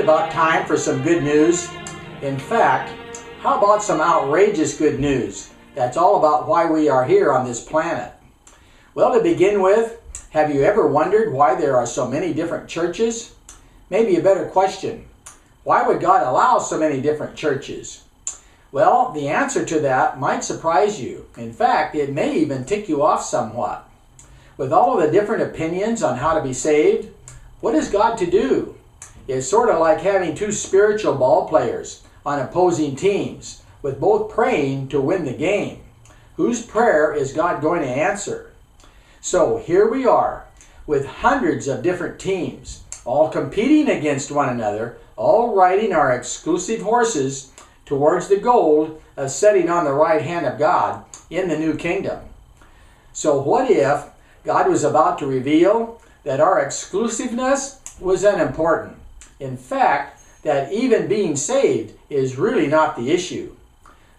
about time for some good news? In fact, how about some outrageous good news? That's all about why we are here on this planet. Well, to begin with, have you ever wondered why there are so many different churches? Maybe a better question, why would God allow so many different churches? Well, the answer to that might surprise you. In fact, it may even tick you off somewhat. With all of the different opinions on how to be saved, what is God to do? It's sort of like having two spiritual ball players on opposing teams, with both praying to win the game. Whose prayer is God going to answer? So here we are, with hundreds of different teams, all competing against one another, all riding our exclusive horses towards the goal of sitting on the right hand of God in the new kingdom. So what if God was about to reveal that our exclusiveness was unimportant? In fact, that even being saved is really not the issue.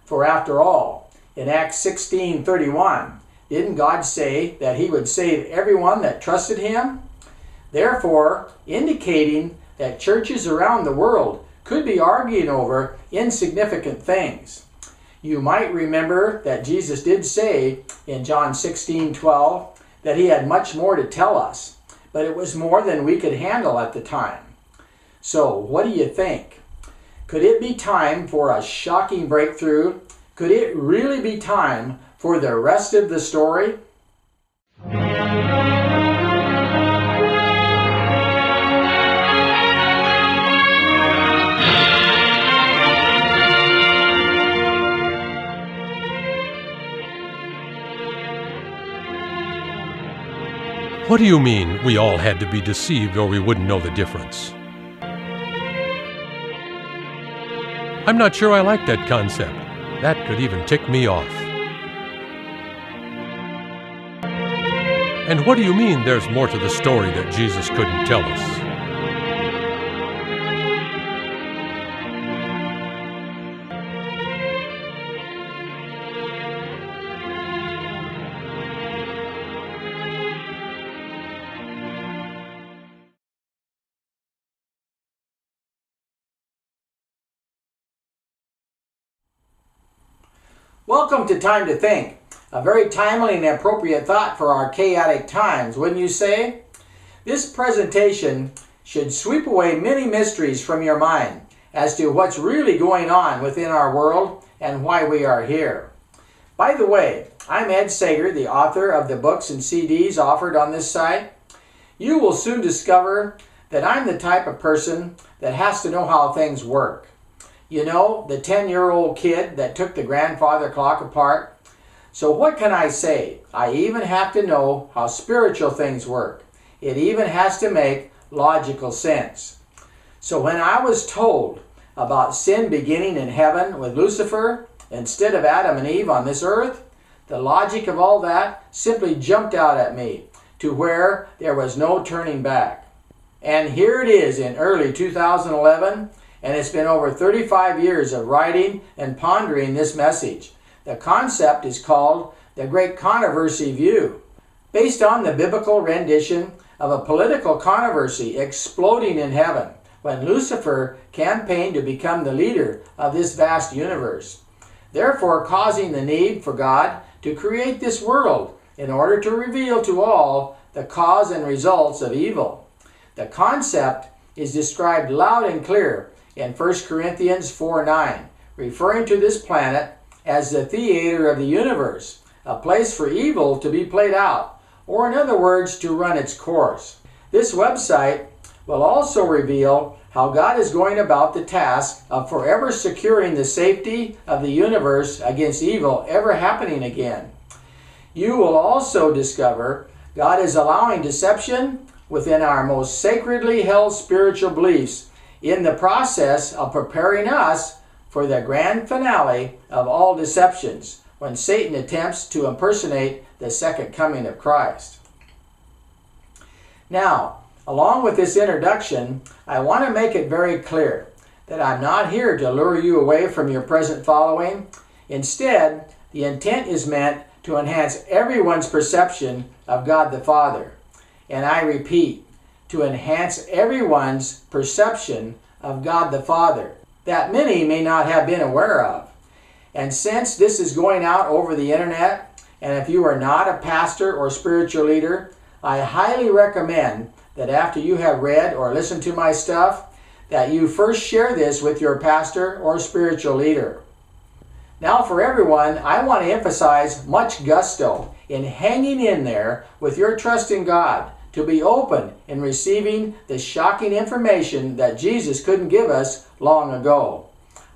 For after all, in Acts 16:31, didn't God say that he would save everyone that trusted him? Therefore, indicating that churches around the world could be arguing over insignificant things. You might remember that Jesus did say in John 16:12 that he had much more to tell us, but it was more than we could handle at the time. So, what do you think? Could it be time for a shocking breakthrough? Could it really be time for the rest of the story? What do you mean we all had to be deceived or we wouldn't know the difference? I'm not sure I like that concept. That could even tick me off. And what do you mean there's more to the story that Jesus couldn't tell us? Welcome to Time to Think, a very timely and appropriate thought for our chaotic times, wouldn't you say? This presentation should sweep away many mysteries from your mind as to what's really going on within our world and why we are here. By the way, I'm Ed Sager, the author of the books and CDs offered on this site. You will soon discover that I'm the type of person that has to know how things work. You know, the 10-year-old kid that took the grandfather clock apart. So what can I say? I even have to know how spiritual things work. It even has to make logical sense. So when I was told about sin beginning in heaven with Lucifer instead of Adam and Eve on this earth, the logic of all that simply jumped out at me to where there was no turning back. And here it is in early 2011, and it's been over 35 years of writing and pondering this message. The concept is called the Great Controversy View, based on the biblical rendition of a political controversy exploding in heaven when Lucifer campaigned to become the leader of this vast universe, therefore causing the need for God to create this world in order to reveal to all the cause and results of evil. The concept is described loud and clear in 1 Corinthians 4:9, referring to this planet as the theater of the universe, a place for evil to be played out, or in other words, to run its course. This website will also reveal how God is going about the task of forever securing the safety of the universe against evil ever happening again. You will also discover God is allowing deception within our most sacredly held spiritual beliefs in the process of preparing us for the grand finale of all deceptions, when Satan attempts to impersonate the second coming of Christ. Now, along with this introduction, I want to make it very clear that I'm not here to lure you away from your present following. Instead, the intent is meant to enhance everyone's perception of God the Father. And I repeat, to enhance everyone's perception of God the Father that many may not have been aware of. And since this is going out over the internet, and if you are not a pastor or spiritual leader, I highly recommend that after you have read or listened to my stuff, that you first share this with your pastor or spiritual leader. Now for everyone, I want to emphasize much gusto in hanging in there with your trust in God, to be open in receiving the shocking information that Jesus couldn't give us long ago.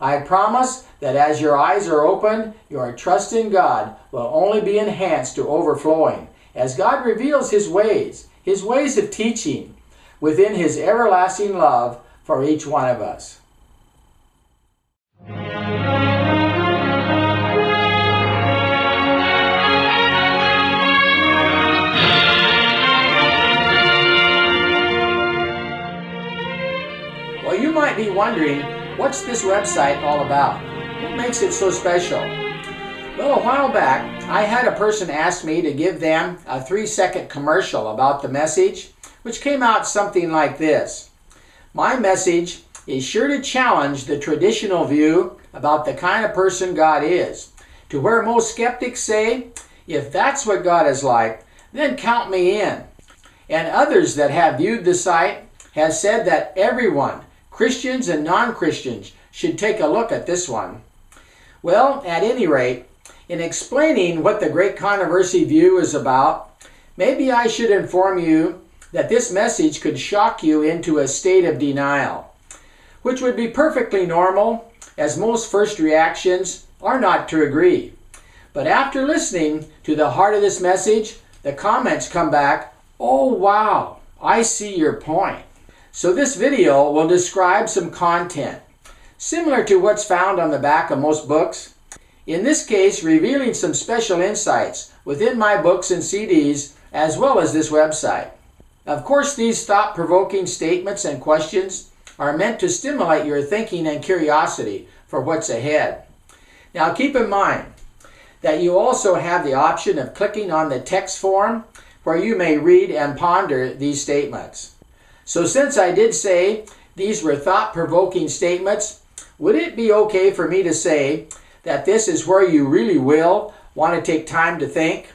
I promise that as your eyes are open, your trust in God will only be enhanced to overflowing as God reveals His ways of teaching within His everlasting love for each one of us. Well, you might be wondering, what's this website all about? What makes it so special? Well, a while back, I had a person ask me to give them a 3-second commercial about the message, which came out something like this. My message is sure to challenge the traditional view about the kind of person God is, to where most skeptics say, if that's what God is like, then count me in. And others that have viewed the site have said that everyone, Christians and non-Christians, should take a look at this one. Well, at any rate, in explaining what the Great Controversy view is about, maybe I should inform you that this message could shock you into a state of denial, which would be perfectly normal, as most first reactions are not to agree. But after listening to the heart of this message, the comments come back, "Oh wow, I see your point." So this video will describe some content, similar to what's found on the back of most books, in this case revealing some special insights within my books and CDs as well as this website. Of course, these thought-provoking statements and questions are meant to stimulate your thinking and curiosity for what's ahead. Now keep in mind that you also have the option of clicking on the text form where you may read and ponder these statements. So since I did say these were thought-provoking statements, would it be okay for me to say that this is where you really will want to take time to think?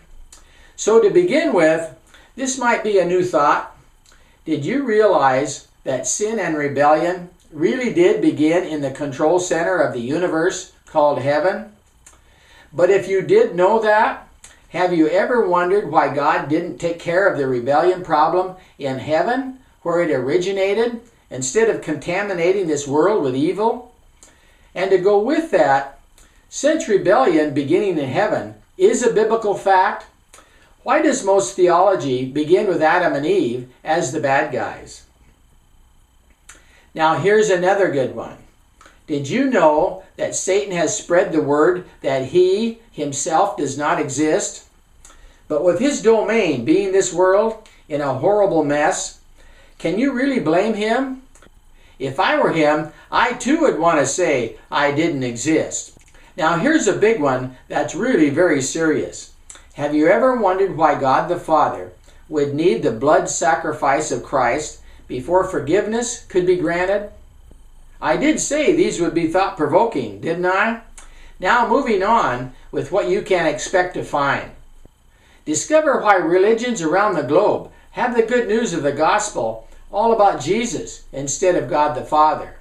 So to begin with, this might be a new thought. Did you realize that sin and rebellion really did begin in the control center of the universe called heaven? But if you did know that, have you ever wondered why God didn't take care of the rebellion problem in heaven, where it originated, instead of contaminating this world with evil? And to go with that, since rebellion beginning in heaven is a biblical fact, why does most theology begin with Adam and Eve as the bad guys? Now here's another good one. Did you know that Satan has spread the word that he himself does not exist? But with his domain being this world in a horrible mess, can you really blame him? If I were him, I too would want to say I didn't exist. Now here's a big one that's really very serious. Have you ever wondered why God the Father would need the blood sacrifice of Christ before forgiveness could be granted? I did say these would be thought-provoking, didn't I? Now moving on with what you can expect to find. Discover why religions around the globe have the good news of the gospel all about Jesus instead of God the Father.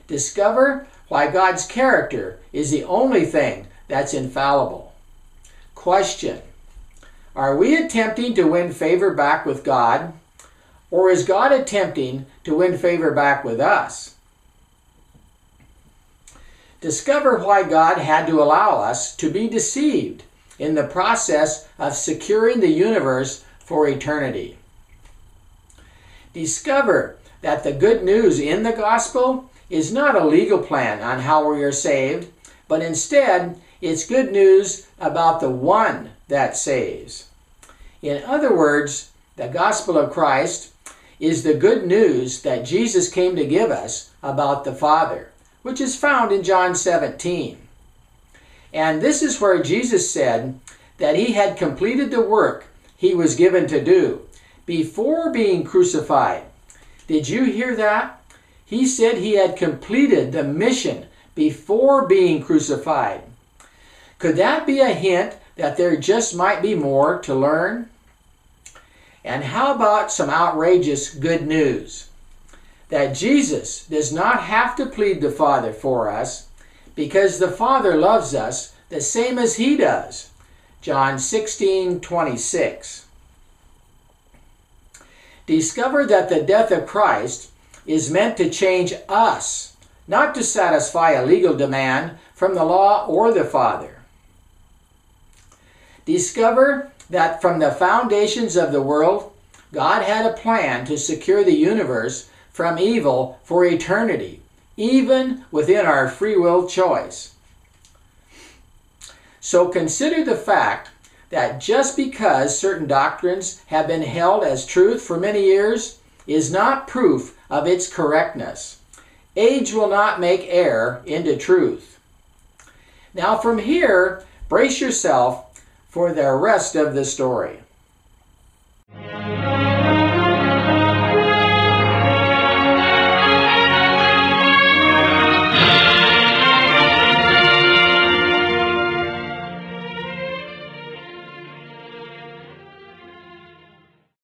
Discover why God's character is the only thing that's infallible. Question: are we attempting to win favor back with God, or is God attempting to win favor back with us? Discover why God had to allow us to be deceived in the process of securing the universe for eternity. Discover that the good news in the gospel is not a legal plan on how we are saved, but instead it's good news about the one that saves. In other words, the gospel of Christ is the good news that Jesus came to give us about the Father, which is found in John 17. And this is where Jesus said that he had completed the work he was given to do before being crucified. Did you hear that? He said he had completed the mission before being crucified. Could that be a hint that there just might be more to learn? And how about some outrageous good news? That Jesus does not have to plead the Father for us because the Father loves us the same as he does. John 16:26. Discover that the death of Christ is meant to change us, not to satisfy a legal demand from the law or the Father. Discover that from the foundations of the world, God had a plan to secure the universe from evil for eternity, even within our free will choice. So consider the fact that just because certain doctrines have been held as truth for many years is not proof of its correctness. Age will not make error into truth. Now from here, brace yourself for the rest of the story.